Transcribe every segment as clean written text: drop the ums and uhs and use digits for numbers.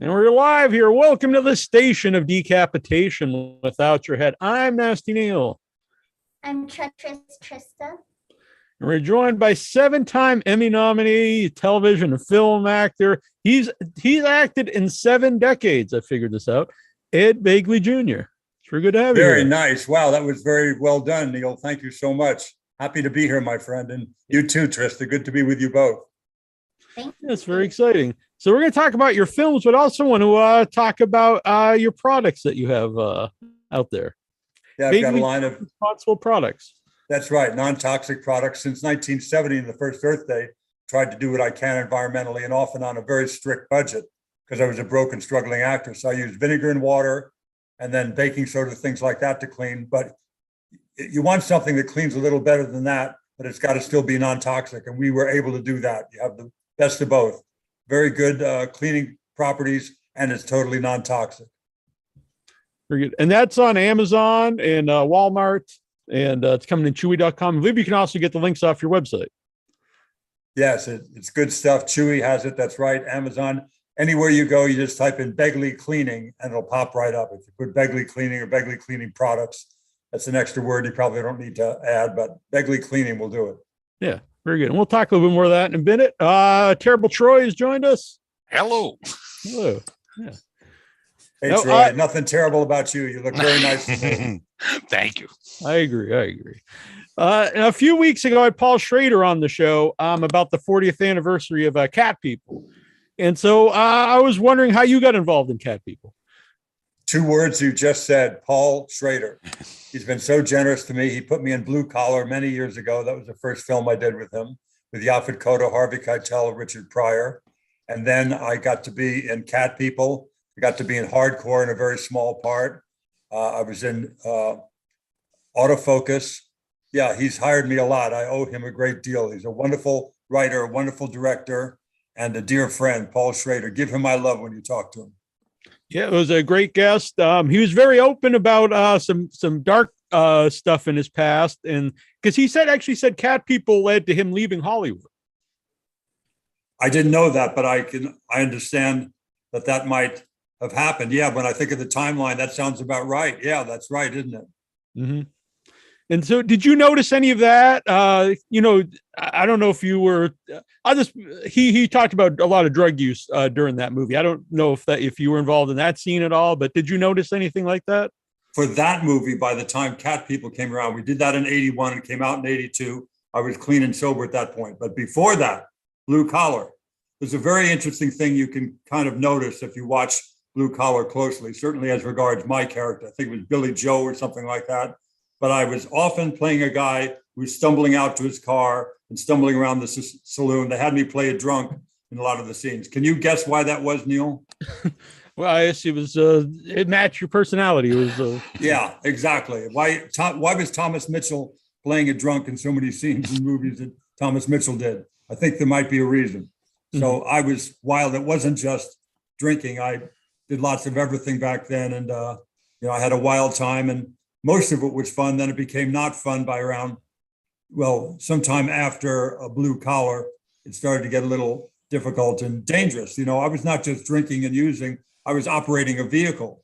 And we're live here. Welcome to the station of decapitation without your head. I'm Nasty Neal. I'm Treacherous Trista. And we're joined by 7-time Emmy nominee, television and film actor. He's acted in 7 decades. I figured this out. Ed Begley Jr. It's very good to have you Very here. nice. Wow, that was very well done, Neal. Thank you so much. Happy to be here, my friend. And you too, Trista. Good to be with you both. Thank you. That's very exciting. So we're going to talk about your films, but also want to talk about your products that you have out there. Yeah, I've got a line of responsible products. That's right, non-toxic products. Since 1970, in the first Earth Day, tried to do what I can environmentally and often on a very strict budget because I was a broken, struggling actor. So I used vinegar and water and then baking soda, things like that to clean. But you want something that cleans a little better than that, but it's got to still be non-toxic. And we were able to do that. You have the best of both. Very good cleaning properties, and it's totally non-toxic. Very good. And that's on Amazon and Walmart, and it's coming in Chewy.com. I believe you can also get the links off your website. Yes, it's good stuff. Chewy has it. That's right. Amazon. Anywhere you go, you just type in Begley Cleaning, and it'll pop right up. If you put Begley Cleaning or Begley Cleaning Products, that's an extra word you probably don't need to add, but Begley Cleaning will do it. Yeah. Very good. And we'll talk a little bit more of that in a minute. Terrible Troy has joined us. Hello. Hello. Yeah. Hey, Troy, nothing terrible about you. You look very nice today. Thank you. I agree. A few weeks ago, I had Paul Schrader on the show about the 40th anniversary of Cat People. And so I was wondering how you got involved in Cat People. 2 words you just said, Paul Schrader. He's been so generous to me. He put me in Blue Collar many years ago. That was the first film I did with him, with Yaphet Kotto, Harvey Keitel, Richard Pryor. And then I got to be in Cat People. I got to be in Hardcore in a very small part. I was in Autofocus. Yeah, he's hired me a lot. I owe him a great deal. He's a wonderful writer, a wonderful director, and a dear friend, Paul Schrader. Give him my love when you talk to him. Yeah, it was a great guest. He was very open about some dark stuff in his past, and because he actually said Cat People led to him leaving Hollywood. I didn't know that, but I understand that might have happened. Yeah, when I think of the timeline, that sounds about right. Yeah, that's right, isn't it? Mm-hmm. And so, did you notice any of that? I don't know if you were. He talked about a lot of drug use during that movie. I don't know if you were involved in that scene at all, but did you notice anything like that? For that movie, by the time Cat People came around, we did that in 81 and came out in 82. I was clean and sober at that point. But before that, Blue Collar, there's a very interesting thing you can kind of notice if you watch Blue Collar closely, certainly as regards my character. I think it was Billy Joe or something like that. But I was often playing a guy who was stumbling out to his car and stumbling around the saloon. They had me play a drunk in a lot of the scenes. Can you guess why that was, Neal? Well, I guess it was it matched your personality. It was yeah, exactly. Why was Thomas Mitchell playing a drunk in so many scenes in movies that Thomas Mitchell did? I think there might be a reason. So I was wild. It wasn't just drinking. I did lots of everything back then, and I had a wild time, and most of it was fun. Then it became not fun by around, sometime after a Blue Collar, it started to get a little difficult and dangerous. I was not just drinking and using, I was operating a vehicle.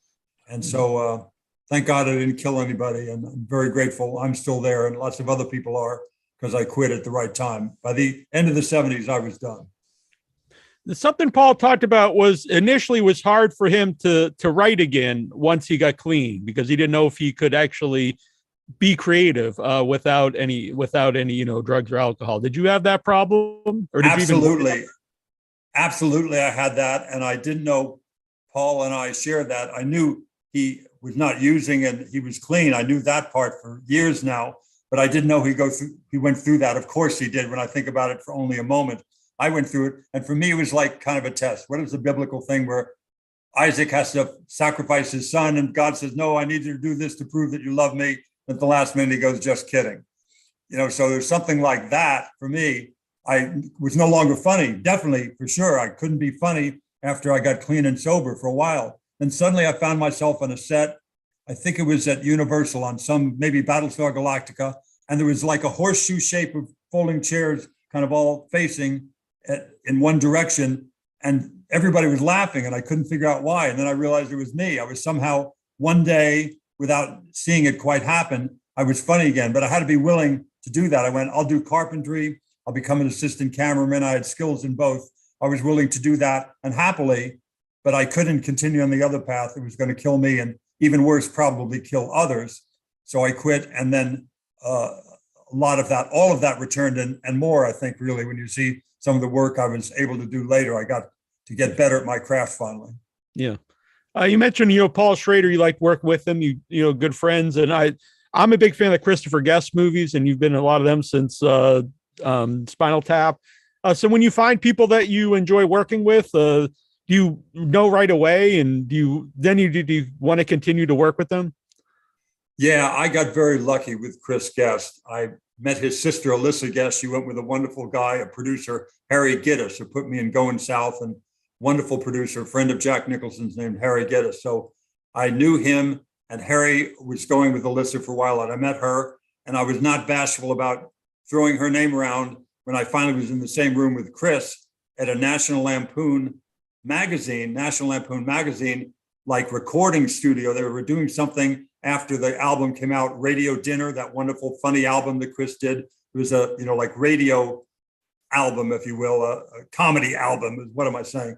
And so thank God I didn't kill anybody. And I'm very grateful I'm still there, and lots of other people are, because I quit at the right time. By the end of the 70s, I was done. Something Paul talked about was initially was hard for him to write again once he got clean, because he didn't know if he could actually be creative without any drugs or alcohol. Did you have that problem? Or did Absolutely. Absolutely, I had that, and I didn't know Paul and I shared that. I knew he was not using and he was clean. I knew that part for years now, but I didn't know he went through that. Of course he did. When I think about it for only a moment, I went through it. And for me, it was like kind of a test. What is the biblical thing where Isaac has to sacrifice his son and God says, no, I need you to do this to prove that you love me. At the last minute, he goes, just kidding. So there's something like that for me. I was no longer funny. Definitely, for sure. I couldn't be funny after I got clean and sober for a while. Then suddenly I found myself on a set. I think it was at Universal on some, maybe Battlestar Galactica. And there was like a horseshoe shape of folding chairs kind of all facing in one direction. And everybody was laughing and I couldn't figure out why. And then I realized it was me. I was somehow one day, without seeing it quite happen, I was funny again, but I had to be willing to do that. I went, I'll do carpentry. I'll become an assistant cameraman. I had skills in both. I was willing to do that, and happily, but I couldn't continue on the other path. It was going to kill me, and even worse, probably kill others. So I quit. And then a lot of that, all of that returned and more, I think, really, when you see some of the work I was able to do later, I got to get better at my craft finally. Yeah. You mentioned, Paul Schrader, you like work with him, good friends. And I'm a big fan of the Christopher Guest movies, and you've been in a lot of them since Spinal Tap. So when you find people that you enjoy working with, do you know right away? And do you want to continue to work with them? Yeah, I got very lucky with Chris Guest. I met his sister, Alyssa Guest. She went with a wonderful guy, a producer, Harry Gittes, who put me in Going South, and wonderful producer, friend of Jack Nicholson's named Harry Gittes. So I knew him, and Harry was going with Alyssa for a while, and I met her, and I was not bashful about throwing her name around when I finally was in the same room with Chris at a National Lampoon magazine, like recording studio. They were doing something after the album came out, Radio Dinner, that wonderful, funny album that Chris did. It was a, like radio album, if you will, a comedy album. What am I saying?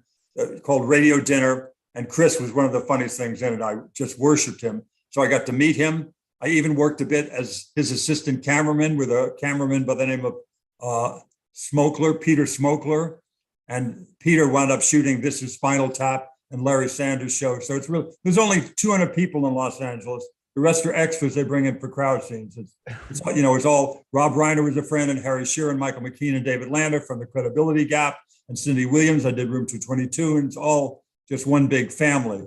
Called Radio Dinner. And Chris was one of the funniest things in it. I just worshiped him. So I got to meet him. I even worked a bit as his assistant cameraman with a cameraman by the name of Peter Smokler. And Peter wound up shooting This Is Spinal Tap and Larry Sanders' show. So it's really, there's only 200 people in Los Angeles. The rest are extras they bring in for crowd scenes. It's all, Rob Reiner was a friend, and Harry Shearer and Michael McKean and David Lander from The Credibility Gap, and Cindy Williams. I did Room 222, and it's all just one big family.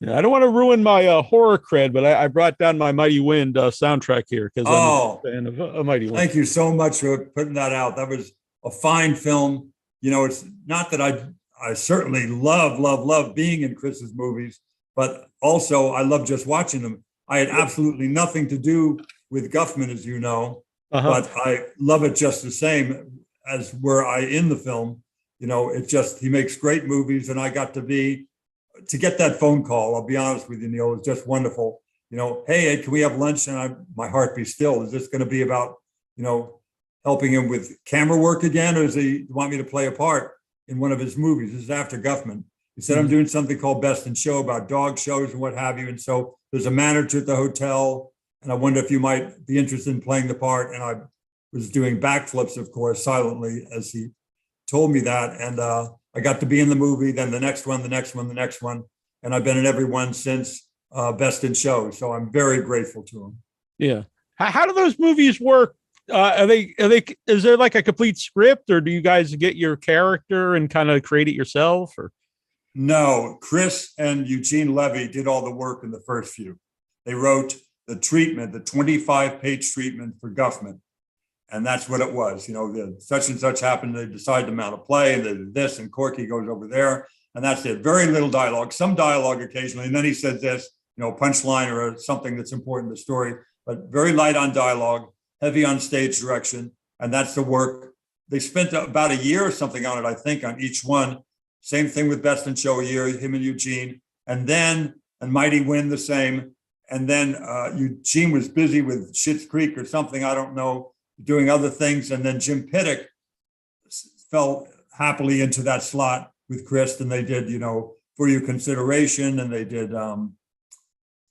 Yeah, I don't want to ruin my horror cred, but I brought down my Mighty Wind soundtrack here because I'm a fan of Mighty Wind. Thank you so much for putting that out. That was a fine film. It's not that I certainly love being in Chris's movies, but also I love just watching them. I had absolutely nothing to do with Guffman, as you know, but I love it just the same as were I in the film. He makes great movies, and I got to get that phone call. I'll be honest with you, Neal, it's just wonderful. Hey, Ed, can we have lunch? And my heart be still. Is this going to be about, helping him with camera work again, or does he want me to play a part in one of his movies? This is after Guffman. He said, I'm doing something called Best in Show about dog shows and what have you. And so there's a manager at the hotel, and I wonder if you might be interested in playing the part. And I was doing backflips, of course, silently as he told me that. And I got to be in the movie, then the next one. And I've been in every one since Best in Show. So I'm very grateful to him. Yeah. How do those movies work? Is there like a complete script, or do you guys get your character and kind of create it yourself? Or no, Chris and Eugene Levy did all the work in the first few. They wrote the 25-page treatment for Guffman. And that's what it was. Such and such happened. They decided to mount a play, and they did this, and Corky goes over there. And that's it. Very little dialogue, some dialogue occasionally. And then he said this, punchline or something that's important to the story, but very light on dialogue, heavy on stage direction. And that's the work. They spent about a year or something on it, I think, on each one. Same thing with Best in Show, a year, him and Eugene. And Mighty Wind the same. And then Eugene was busy with Schitt's Creek or something, I don't know, doing other things. And then Jim Pittick fell happily into that slot with Chris, and they did, For Your Consideration, and they did,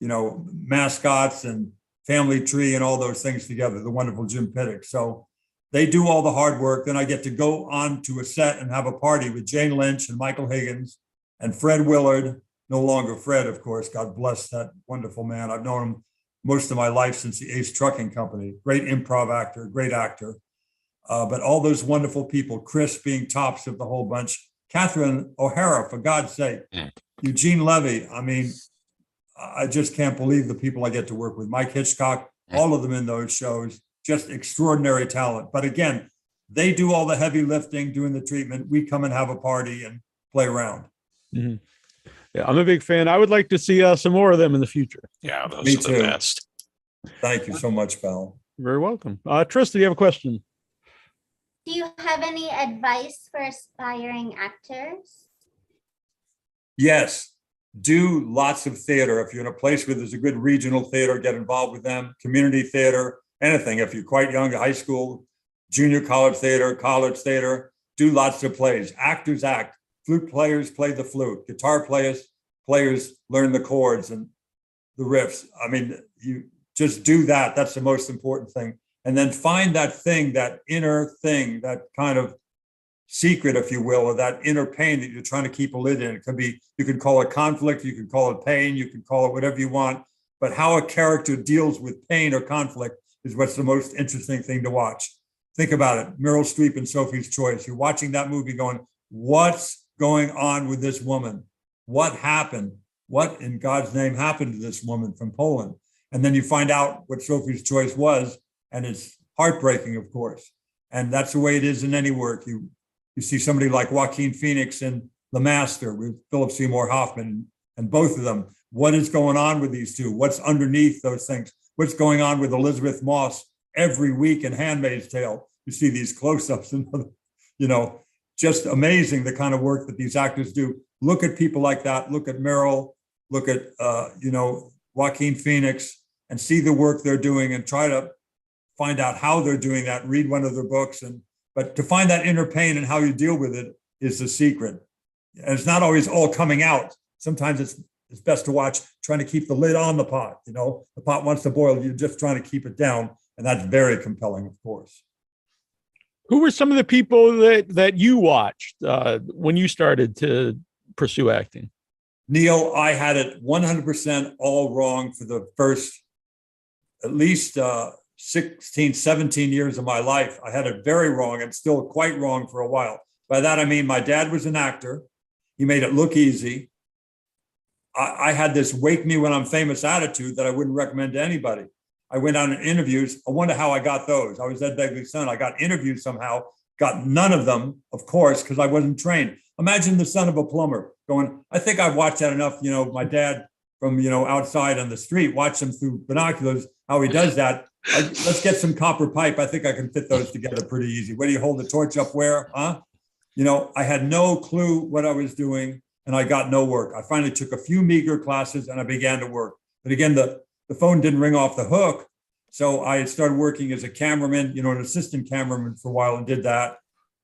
Mascots and Family Tree and all those things together, the wonderful Jim Pittick. So they do all the hard work. Then I get to go on to a set and have a party with Jane Lynch and Michael Higgins and Fred Willard, no longer Fred, of course, God bless that wonderful man. I've known him most of my life since the Ace Trucking Company. Great improv actor, great actor. But all those wonderful people, Chris being tops of the whole bunch, Catherine O'Hara, for God's sake, Eugene Levy. I mean, I just can't believe the people I get to work with. Mike Hitchcock, all of them in those shows, just extraordinary talent. But again, they do all the heavy lifting, doing the treatment. We come and have a party and play around. Mm-hmm. Yeah, I'm a big fan. I would like to see some more of them in the future. Yeah, those Me are too. the best. Thank you so much, Val. You're very welcome. Trista, do you have a question? Do you have any advice for aspiring actors? Yes, do lots of theater. If you're in a place where there's a good regional theater, get involved with them, community theater, anything. If you're quite young, high school, junior college theater, do lots of plays. Actors act, flute players play the flute, guitar players learn the chords and the riffs. I mean, you just do that. That's the most important thing. And then find that thing, that inner thing, that kind of secret, if you will, or that inner pain that you're trying to keep a lid in. It could be, you can call it conflict, you can call it pain, you can call it whatever you want, but how a character deals with pain or conflict is what's the most interesting thing to watch. Think about it, Meryl Streep and Sophie's Choice. You're watching that movie going, what's going on with this woman? What happened? What in God's name happened to this woman from Poland? And then you find out what Sophie's Choice was, and it's heartbreaking, of course. And that's the way it is in any work. You see somebody like Joaquin Phoenix in The Master with Philip Seymour Hoffman, and both of them. What is going on with these two? What's underneath those things? What's going on with Elizabeth Moss every week in Handmaid's Tale? You see these close-ups and, just amazing the kind of work that these actors do. Look at people like that. Look at Meryl, look at, Joaquin Phoenix, and see the work they're doing and try to find out how they're doing that. Read one of their books. But to find that inner pain and how you deal with it is the secret. And it's not always all coming out. Sometimes it's best to watch, trying to keep the lid on the pot. The pot wants to boil, you're just trying to keep it down. And that's very compelling, of course. Who were some of the people that you watched when you started to pursue acting? Neal, I had it 100% all wrong for the first at least 16, 17 years of my life. I had it very wrong and still quite wrong for a while. By that, I mean, my dad was an actor. He made it look easy. I had this wake me when I'm famous attitude that I wouldn't recommend to anybody. I went on interviews. I wonder how I got those. I was Ed Begley's son. I got interviewed somehow, got none of them, of course, because I wasn't trained. Imagine the son of a plumber going, I think I've watched that enough. My dad from, outside on the street, watch him through binoculars, how he does that. Let's get some copper pipe. I think I can fit those together pretty easy. Where do you hold the torch up where? Huh? I had no clue what I was doing and I got no work. I finally took a few meager classes and I began to work. But again, the phone didn't ring off the hook. So I started working as a cameraman, an assistant cameraman for a while and did that.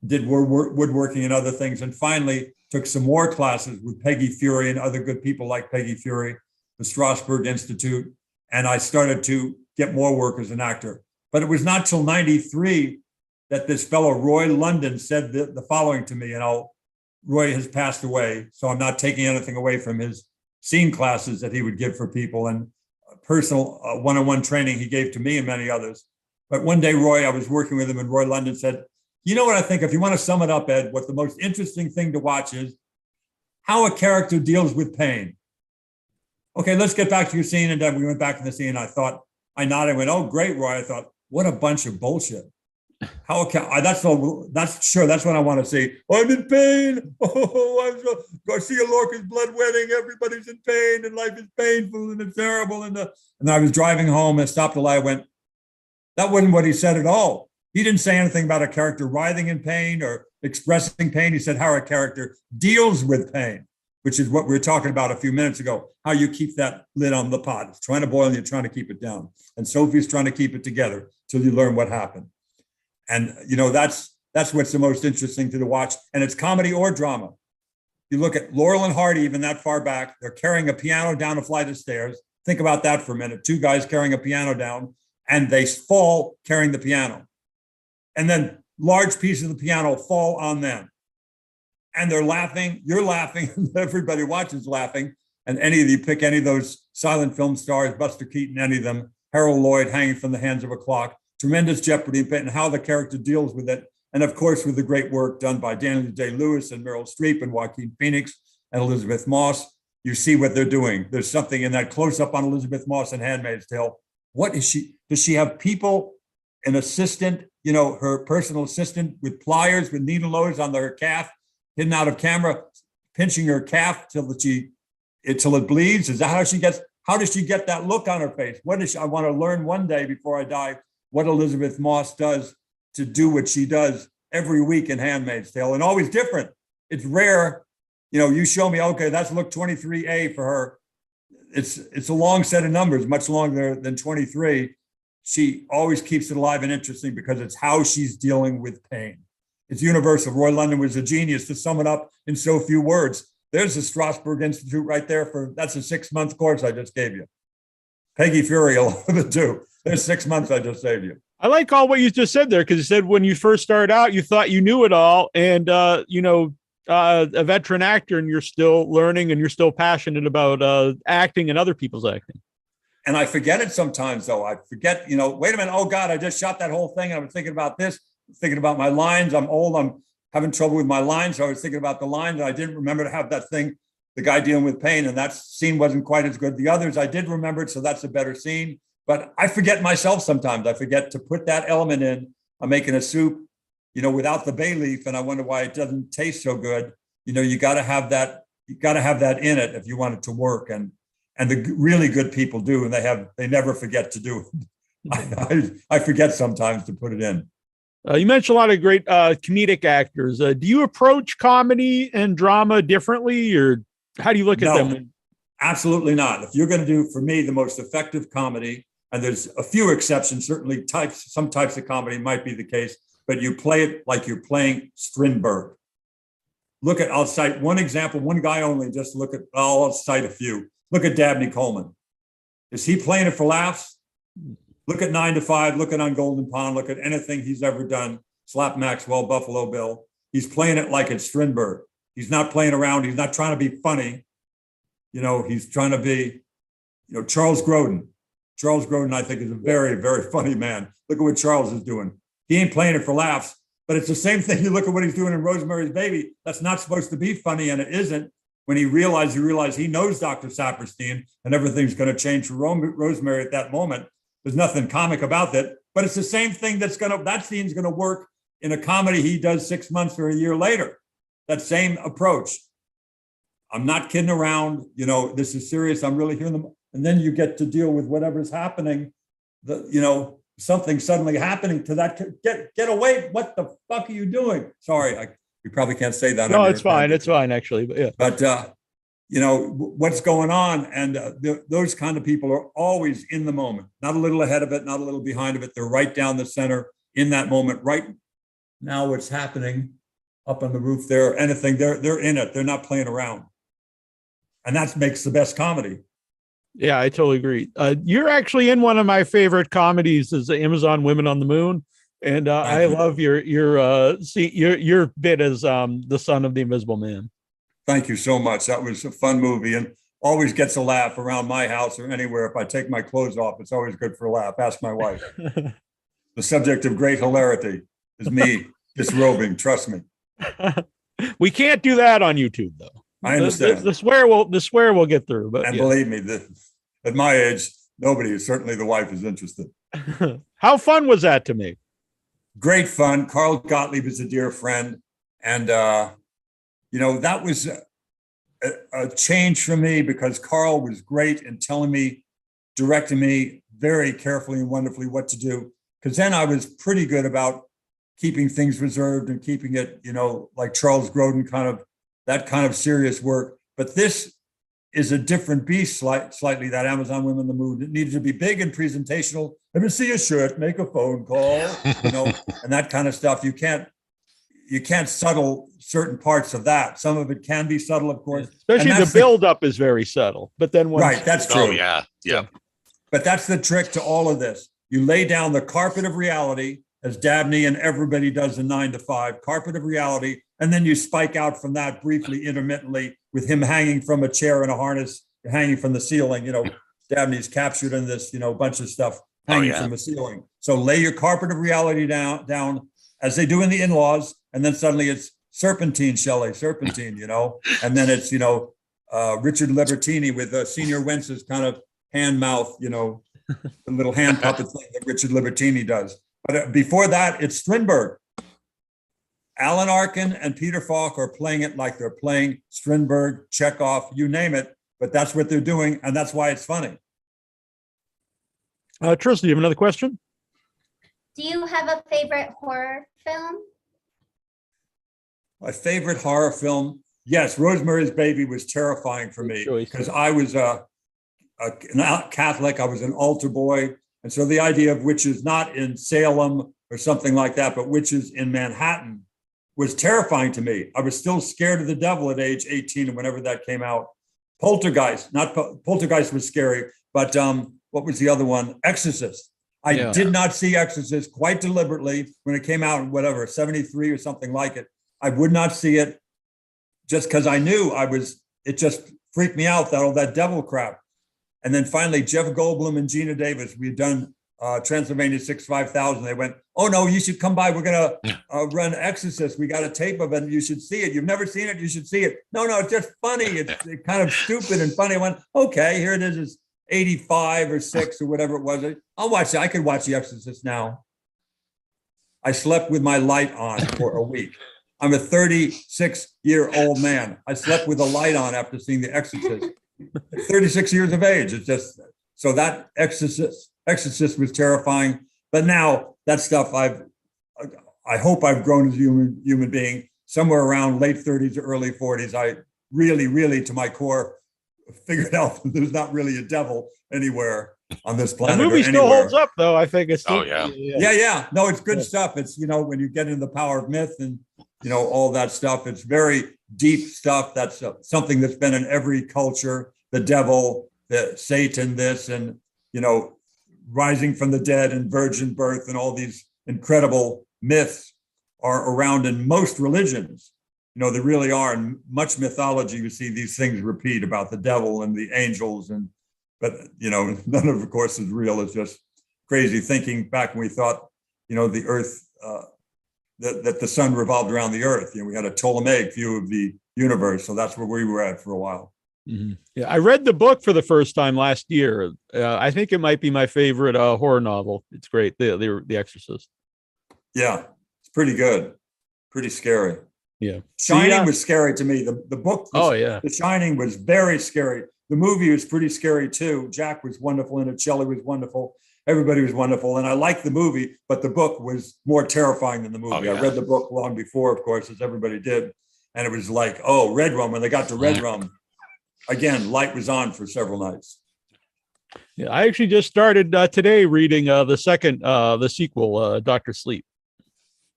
Did woodworking and other things. And finally took some more classes with Peggy Fury and other good people like Peggy Fury, the Strasberg Institute. And I started to get more work as an actor. But it was not till 93 that this fellow, Roy London, said the following to me, and Roy has passed away, so I'm not taking anything away from his scene classes that he would give for people and personal one-on-one training he gave to me and many others. But one day, I was working with him, and Roy London said, you know what I think, if you want to sum it up, Ed, what the most interesting thing to watch is how a character deals with pain. Okay, let's get back to your scene. And then we went back to the scene. I nodded and went, oh, great, Roy. I thought, what a bunch of bullshit. That's what I want to see. Oh, I'm in pain. Oh, Garcia Lorca's bloodletting. Everybody's in pain and life is painful and it's terrible. And I was driving home and stopped a light. I went, that wasn't what he said at all. He didn't say anything about a character writhing in pain or expressing pain. He said how a character deals with pain, which is what we were talking about a few minutes ago, how you keep that lid on the pot. It's trying to boil and you're trying to keep it down. And Sophie's trying to keep it together till you learn what happened. And, that's what's the most interesting to watch. And it's comedy or drama. You look at Laurel and Hardy, even that far back, they're carrying a piano down a flight of stairs. Think about that for a minute. Two guys carrying a piano down and they fall carrying the piano. And then large pieces of the piano fall on them. And they're laughing, you're laughing, everybody watches laughing. And you pick any of those silent film stars, Buster Keaton, any of them, Harold Lloyd hanging from the hands of a clock, tremendous jeopardy and how the character deals with it. And of course, with the great work done by Daniel Day-Lewis and Meryl Streep and Joaquin Phoenix and Elizabeth Moss, you see what they're doing. There's something in that close-up on Elizabeth Moss and Handmaid's Tale. What is she? Does she have people, an assistant, her personal assistant with pliers, with needle nose on her calf, hidden out of camera, pinching her calf till it bleeds? Is that how does she get that look on her face? I want to learn one day before I die what Elizabeth Moss does to do what she does every week in Handmaid's Tale, and always different. It's rare you show me, okay, that's look 23A for her. It's a long set of numbers, much longer than 23. She always keeps it alive and interesting because it's how she's dealing with pain. It's universal. Roy London was a genius to sum it up in so few words. There's the Strasberg Institute right there that's a 6-month course I just gave you. Peggy Fury along with the two. There's 6 months I just saved you. I like all what you just said there, because you said when you first started out, you thought you knew it all, and a veteran actor, and you're still learning, and you're still passionate about acting and other people's acting. And I forget it sometimes, though. I forget, wait a minute. Oh God, I just shot that whole thing. I was thinking about this, thinking about my lines. I'm old. I'm having trouble with my lines. So I was thinking about the lines, and I didn't remember to have that thing, the guy dealing with pain, and that scene wasn't quite as good. The others, I did remember it, so that's a better scene. But I forget myself sometimes. I forget to put that element in. I'm making a soup, without the bay leaf, and I wonder why it doesn't taste so good. You got to have that. You got to have that in it if you want it to work. And the really good people do, and they never forget to do it. I forget sometimes to put it in. You mentioned a lot of great comedic actors. Do you approach comedy and drama differently, or how do you look at them? Absolutely not. If you're going to do, for me, the most effective comedy, and there's a few exceptions, certainly some types of comedy might be the case, but you play it like you're playing Strindberg. I'll cite one example, one guy only, I'll cite a few. Look at Dabney Coleman. Is he playing it for laughs? Look at 9 to 5, look at On Golden Pond, look at anything he's ever done. Slap Maxwell, Buffalo Bill. He's playing it like it's Strindberg. He's not playing around. He's not trying to be funny. He's trying to be, Charles Grodin. Charles Grodin, I think, is a very, very funny man. Look at what Charles is doing. He ain't playing it for laughs, but it's the same thing. You look at what he's doing in Rosemary's Baby. That's not supposed to be funny, and it isn't. When he realized he knows Dr. Saperstein, and everything's going to change for Rosemary at that moment. There's nothing comic about that, but it's the same thing that scene's going to work in a comedy he does 6 months or a year later. That same approach. I'm not kidding around. This is serious. I'm really hearing them. And then you get to deal with whatever's happening. Something suddenly happening to that. Get away. What the fuck are you doing? Sorry, you probably can't say that. No, it's fine. It's fine, actually. But yeah. But what's going on, and those kind of people are always in the moment, not a little ahead of it, not a little behind of it. They're right down the center in that moment. Right now, what's happening up on the roof there, anything, they're in it. They're not playing around, and that makes the best comedy. Yeah, I totally agree. You're actually in one of my favorite comedies, is Amazon Women on the Moon. And I love your bit as the son of the Invisible Man. Thank you so much. That was a fun movie, and always gets a laugh around my house or anywhere. If I take my clothes off, it's always good for a laugh. Ask my wife. The subject of great hilarity is me disrobing. Trust me. We can't do that on YouTube, though. I understand. The swear will get through. But believe me, at my age, nobody, certainly the wife, is interested. How fun was that to me? Great fun. Carl Gottlieb is a dear friend. And, that was a change for me, because Carl was great in telling me, directing me very carefully and wonderfully what to do. Because then I was pretty good about keeping things reserved and keeping it, like Charles Grodin, that kind of serious work. But this is a different beast slightly, that Amazon Women in the Moon. It needed to be big and presentational. Let me see a shirt, make a phone call, and that kind of stuff. You can't subtle certain parts of that. Some of it can be subtle, of course. Especially the buildup is very subtle. But then that's true. Oh, yeah. But that's the trick to all of this. You lay down the carpet of reality, as Dabney and everybody does in 9 to 5, carpet of reality, and then you spike out from that briefly, intermittently, with him hanging from a chair in a harness, hanging from the ceiling. Dabney's captured in this, bunch of stuff hanging from the ceiling. So lay your carpet of reality down, as they do in the In-Laws, and then suddenly it's serpentine, serpentine, and then it's, Richard Libertini with Senior Wentz's kind of hand mouth, the little hand puppet thing that Richard Libertini does. But before that, it's Strindberg. Alan Arkin and Peter Falk are playing it like they're playing Strindberg, Chekhov, you name it, but that's what they're doing, and that's why it's funny. Trista, do you have another question? Do you have a favorite horror film? My favorite horror film, Yes, Rosemary's Baby was terrifying for me because I was a Catholic. I was an altar boy. And so the idea of witches not in Salem or something like that, but witches in Manhattan was terrifying to me. I was still scared of the devil at age 18 and whenever that came out. Poltergeist, not Poltergeist was scary, but what was the other one? Exorcist. I did not see Exorcist quite deliberately when it came out in whatever, 73 or something like it. I would not see it just because I knew it just freaked me out, all that devil crap. And then finally, Jeff Goldblum and Gina Davis, we'd done Transylvania 65000. They went, oh no, you should come by. We're going to run Exorcist. We got a tape of it and you should see it. You've never seen it. You should see it. No, it's just funny. It's kind of stupid and funny. I went, okay, here it is. It's 85 or 6 or whatever it was. I'll watch it. I could watch The Exorcist now. I slept with my light on for a week. I'm a 36-year-old man. I slept with a light on after seeing The Exorcist. 36 years of age. It's just, so that Exorcist was terrifying. But now that stuff I hope I've grown as a human being somewhere around late 30s or early 40s. I really to my core figured out that there's not really a devil anywhere on this planet. The movie still holds up though. I think it's still, yeah. No, it's good stuff. It's, when you get into the power of myth and all that stuff, it's very deep stuff. That's something that's been in every culture, the devil, the Satan, this, and, rising from the dead and virgin birth and all these incredible myths are around in most religions. They really are. In much mythology, you see these things repeat about the devil and the angels. But none of course, is real. It's just crazy thinking back when we thought, the earth, that the sun revolved around the earth. We had a Ptolemaic view of the universe. So that's where we were at for a while. Mm-hmm. Yeah, I read the book for the first time last year. I think it might be my favorite horror novel. It's great. The Exorcist. Yeah, it's pretty good. Pretty scary. Yeah. Shining was scary to me. The book, The Shining was very scary. The movie was pretty scary too. Jack was wonderful in it. Shelley was wonderful. Everybody was wonderful. And I liked the movie, but the book was more terrifying than the movie. I read the book long before, of course, as everybody did. And it was like, Red Rum. When they got to Red Rum, again, light was on for several nights. Yeah, I actually just started today reading the sequel, Dr. Sleep.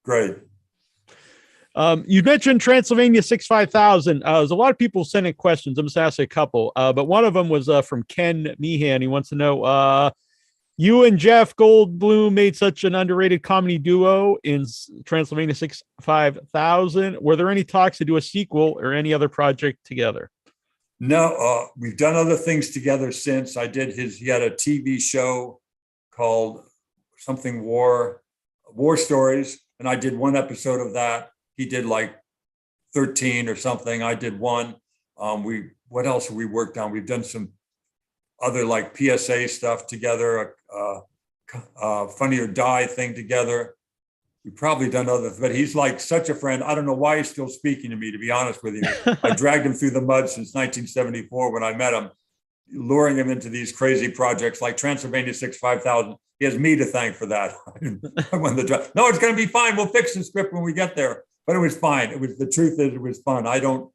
Great. You mentioned Transylvania 65000. There's a lot of people sending questions. I'm just asking a couple, but one of them was from Ken Meehan. He wants to know, you and Jeff Goldblum made such an underrated comedy duo in Transylvania 65000. Were there any talks to do a sequel or any other project together? No, we've done other things together since. He had a TV show called something War Stories, and I did one episode of that. He did like 13 or something. I did one. What else have we worked on? We've done some other like PSA stuff together, Funny or Die thing together. We've probably done other, but he's like such a friend. I don't know why he's still speaking to me, to be honest with you. I dragged him through the mud since 1974 when I met him, luring him into these crazy projects like Transylvania 65000. He has me to thank for that. I won the draft. No, it's going to be fine. We'll fix the script when we get there. But it was fine. The truth is, it was fun. I don't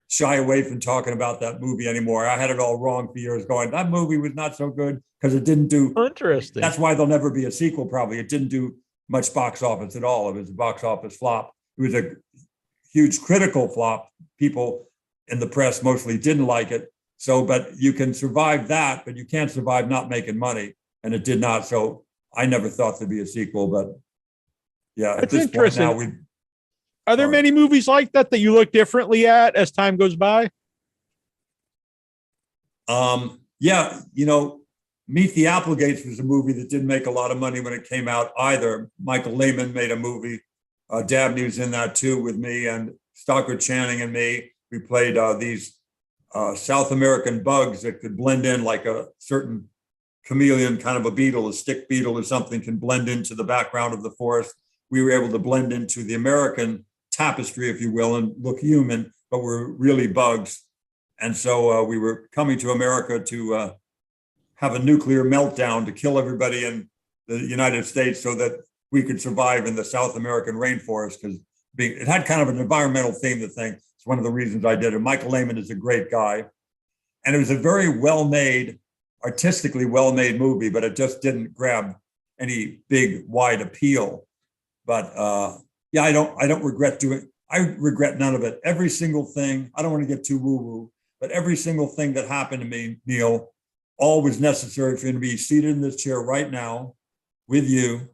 shy away from talking about that movie anymore. I had it all wrong for years going, that movie was not so good because it didn't do. Interesting. That's why there'll never be a sequel, probably. It didn't do much box office at all. It was a box office flop. It was a huge critical flop. People in the press mostly didn't like it. So, but you can survive that, but you can't survive not making money. And it did not. So I never thought there'd be a sequel, but yeah, that's at this point now are there many movies like that you look differently at as time goes by? Yeah, Meet the Applegates was a movie that didn't make a lot of money when it came out either. Michael Lehman made a movie. Dabney's in that too with me, and Stockard Channing and me. We played these South American bugs that could blend in like a certain chameleon, kind of a beetle, a stick beetle or something, can blend into the background of the forest. We were able to blend into the American tapestry, if you will, and look human, but we're really bugs. And so we were coming to America to have a nuclear meltdown to kill everybody in the United States so that we could survive in the South American rainforest, because it had kind of an environmental theme, the thing. It's one of the reasons I did it. Michael Lehman is a great guy. And it was a very well-made, artistically well-made movie, but it just didn't grab any big, wide appeal. But yeah, I don't regret doing, I regret none of it. Every single thing, I don't want to get too woo-woo, but every single thing that happened to me, Neal, all was necessary for me to be seated in this chair right now with you.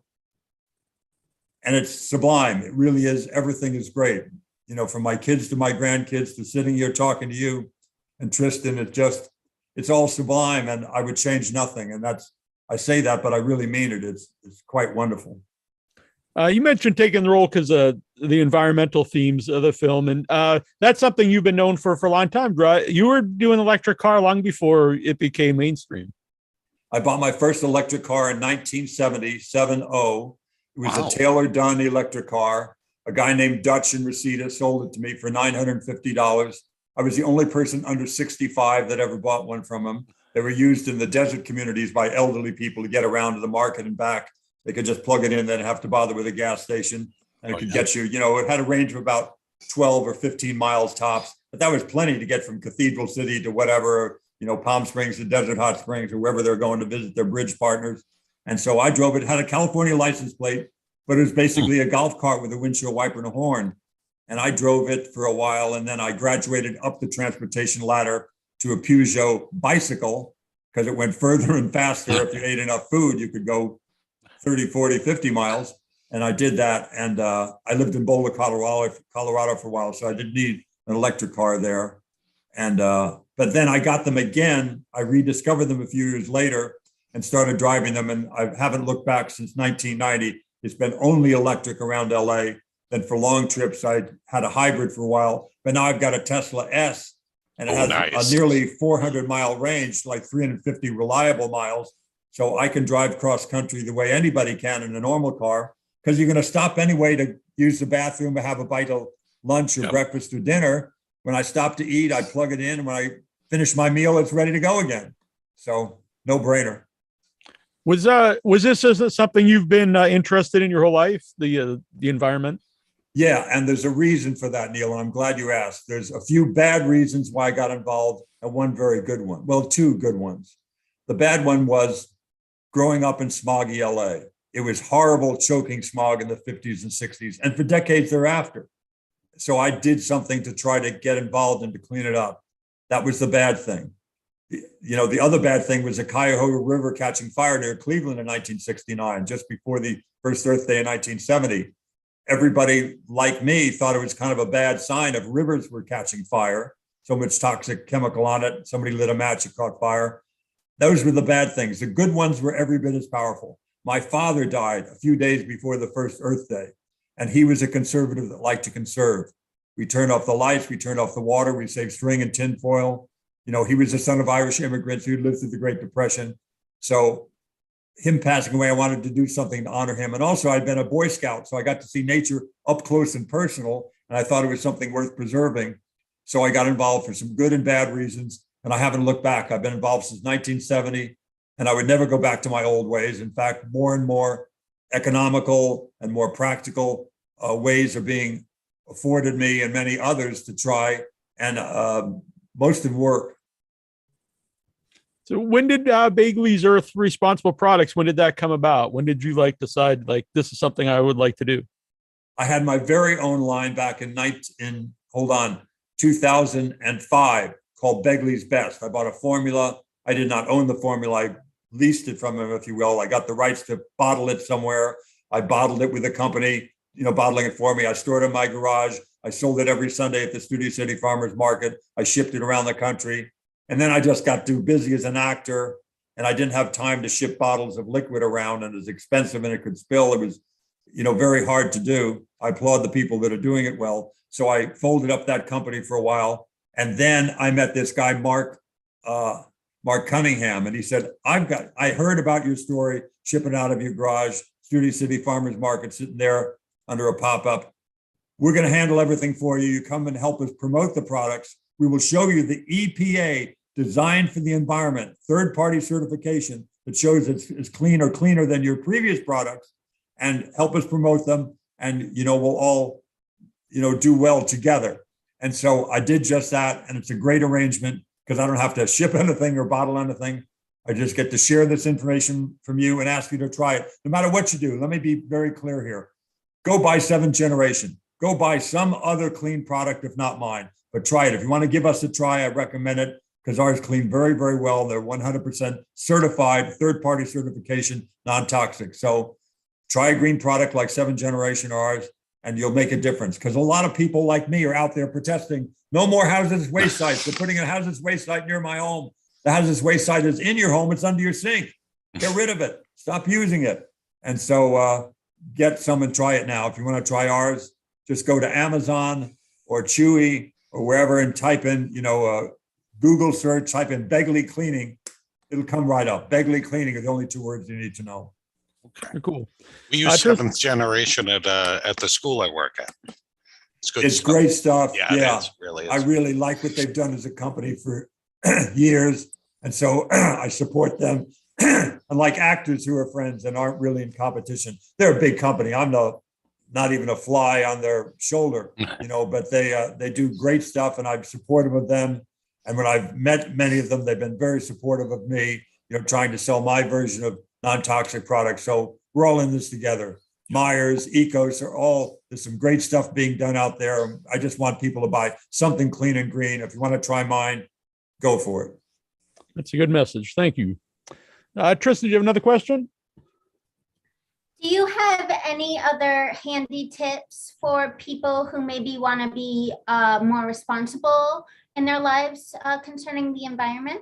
And it's sublime. It really is. Everything is great. You know, from my kids to my grandkids to sitting here talking to you and Tristan, it's all sublime, and I would change nothing. And I say that, but I really mean it. It's quite wonderful. You mentioned taking the role because of the environmental themes of the film, and that's something you've been known for a long time, right? You were doing electric car long before it became mainstream. I bought my first electric car in 1970, 70. It was a Taylor-Dunn electric car. A guy named Dutch in Reseda sold it to me for $950. I was the only person under 65 that ever bought one from him. They were used in the desert communities by elderly people to get around to the market and back. They could just plug it in, then have to bother with a gas station. And it could get you, it had a range of about 12 or 15 miles tops. But that was plenty to get from Cathedral City to whatever, Palm Springs to Desert Hot Springs or wherever they're going to visit their bridge partners. And so I drove it, had a California license plate, but it was basically a golf cart with a windshield wiper and a horn. And I drove it for a while. And then I graduated up the transportation ladder to a Peugeot bicycle because it went further and faster. If you ate enough food, you could go 30, 40, 50 miles. And I did that. And I lived in Boulder, Colorado for a while. So I didn't need an electric car there. And but then I got them again. I rediscovered them a few years later and started driving them. And I haven't looked back since 1990. It's been only electric around LA. Then for long trips, I had a hybrid for a while, but now I've got a Tesla S, and it has a nearly 400-mile range, like 350 reliable miles. So I can drive cross country the way anybody can in a normal car, because you're going to stop anyway to use the bathroom or have a bite of lunch or breakfast or dinner. When I stop to eat, I plug it in. When I finish my meal, it's ready to go again. So no brainer. Was this something you've been interested in your whole life, the environment? Yeah, and there's a reason for that, Neal, and I'm glad you asked. There's a few bad reasons why I got involved and one very good one. Well, two good ones. The bad one was growing up in smoggy LA. It was horrible, choking smog in the 50s and 60s and for decades thereafter. So I did something to try to get involved and to clean it up. That was the bad thing. The other bad thing was the Cuyahoga River catching fire near Cleveland in 1969, just before the first Earth Day in 1970. Everybody like me thought it was kind of a bad sign if rivers were catching fire, so much toxic chemical on it. Somebody lit a match, it caught fire. Those were the bad things. The good ones were every bit as powerful. My father died a few days before the first Earth Day, and he was a conservative that liked to conserve. We turned off the lights, we turned off the water, we saved string and tin foil. He was the son of Irish immigrants who lived through the Great Depression. So him passing away, I wanted to do something to honor him. And also I'd been a Boy Scout, so I got to see nature up close and personal. And I thought it was something worth preserving. So I got involved for some good and bad reasons. And I haven't looked back. I've been involved since 1970, and I would never go back to my old ways. In fact, more and more economical and more practical ways are being afforded me and many others to try. And most of them work. So when did Begley's Earth Responsible Products, when did that come about? When did you decide this is something I would like to do? I had my very own line back in 2005 called Begley's Best. I bought a formula. I did not own the formula. I leased it from him, if you will. I got the rights to bottle it somewhere. I bottled it with a company, bottling it for me. I stored it in my garage. I sold it every Sunday at the Studio City Farmers Market. I shipped it around the country. And then I just got too busy as an actor, and I didn't have time to ship bottles of liquid around, and it's expensive and it could spill. It was, very hard to do. I applaud the people that are doing it well. So I folded up that company for a while. And then I met this guy, Mark Cunningham, and he said, I heard about your story, shipping out of your garage, Studio City Farmers Market, sitting there under a pop-up. We're going to handle everything for you. You come and help us promote the products. We will show you the EPA designed for the environment, third-party certification that shows it's clean or cleaner than your previous products, and help us promote them. And, we'll all do well together. And so I did just that. And it's a great arrangement because I don't have to ship anything or bottle anything. I just get to share this information from you and ask you to try it. No matter what you do, let me be very clear here. Go buy 7th Generation. Go buy some other clean product, if not mine, but try it. If you want to give us a try, I recommend it because ours clean very, very well. They're 100% certified, third-party certification, non-toxic. So try a green product like 7th Generation or ours, and you'll make a difference. Because a lot of people like me are out there protesting, no more hazardous waste sites. They're putting a hazardous waste site near my home. The hazardous waste site is in your home. It's under your sink. Get rid of it. Stop using it. And so get some and try it now. If you want to try ours, just go to Amazon or Chewy or wherever and type in, Google search, type in Begley cleaning. It'll come right up. Begley cleaning are the only 2 words you need to know. Okay, cool. We use 7th Generation at the school I work at. It's good. It's great stuff. Yeah, yeah. It is, really is. I really like what they've done as a company for years. And so I support them. Unlike actors who are friends and aren't really in competition. They're a big company. I'm not even a fly on their shoulder, but they do great stuff and I'm supportive of them. And when I've met many of them, they've been very supportive of me, trying to sell my version of non-toxic products. So we're all in this together. Myers, Ecos there's some great stuff being done out there. I just want people to buy something clean and green. If you want to try mine, go for it. That's a good message. Thank you. Trista, do you have another question? Do you have any other handy tips for people who maybe want to be more responsible in their lives concerning the environment?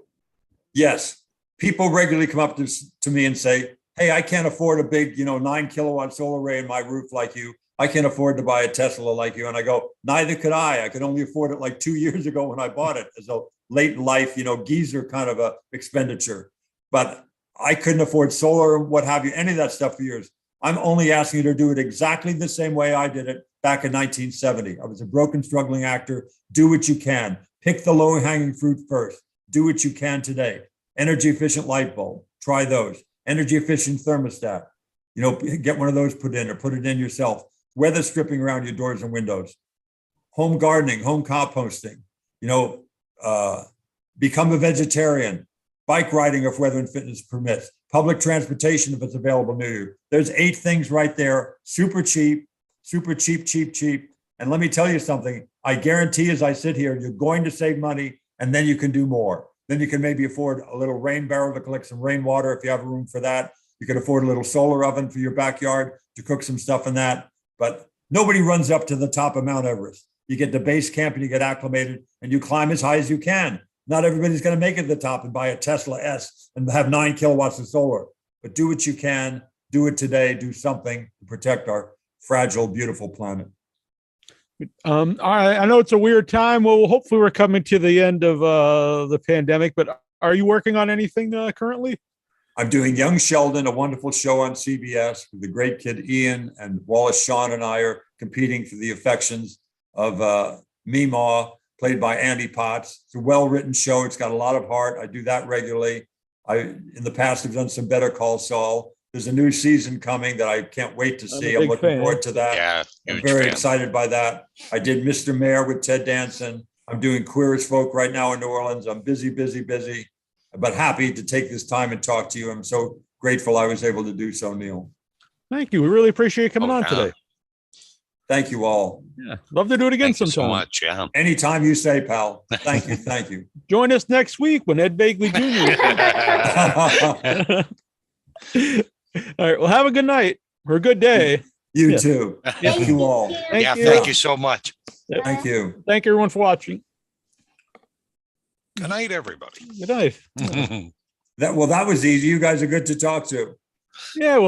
Yes. People regularly come up to me and say, hey, I can't afford a big, 9 kilowatt solar array in my roof like you. I can't afford to buy a Tesla like you. And I go, neither could I. I could only afford it like 2 years ago when I bought it as a late life, geezer kind of a expenditure. But I couldn't afford solar, what have you, any of that stuff for years. I'm only asking you to do it exactly the same way I did it back in 1970. I was a broken, struggling actor. Do what you can. Pick the low-hanging fruit first. Do what you can today. Energy efficient light bulb. Try those. Energy efficient thermostat. Get one of those put in or put it in yourself. Weather stripping around your doors and windows. Home gardening, home composting. Become a vegetarian. Bike riding if weather and fitness permits. Public transportation if it's available near you. There's 8 things right there. Super cheap, cheap. And let me tell you something. I guarantee as I sit here, you're going to save money and then you can do more. Then you can maybe afford a little rain barrel to collect some rainwater if you have room for that. You can afford a little solar oven for your backyard to cook some stuff in that. But nobody runs up to the top of Mount Everest. You get to base camp and you get acclimated and you climb as high as you can. Not everybody's going to make it to the top and buy a Tesla S and have 9 kilowatts of solar. But do what you can. Do it today. Do something to protect our fragile, beautiful planet. I know it's a weird time. Well, hopefully we're coming to the end of the pandemic, but are you working on anything currently? I'm doing Young Sheldon, a wonderful show on CBS with the great kid Ian, and Wallace Shawn and I are competing for the affections of Meemaw, played by Andy Potts. It's a well-written show. It's got a lot of heart. I do that regularly. In the past, have done some Better Call Saul. There's a new season coming that I can't wait to see. I'm looking forward to that. Yeah, I'm very excited by that. I did Mr. Mayor with Ted Danson. I'm doing Queer as Folk right now in New Orleans. I'm busy, but happy to take this time and talk to you. I'm so grateful I was able to do so, Neal. Thank you. We really appreciate you coming on today. Thank you all. Yeah, love to do it again sometime. sometime. So much, yeah. Anytime you say, pal. Thank you. Thank you. Join us next week when Ed Begley Jr. All right. Well, have a good night or a good day. You too. Thank you all. Thank you so much. Thank you. Thank everyone for watching. Good night, everybody. Good night. That was easy. You guys are good to talk to. Yeah. Well.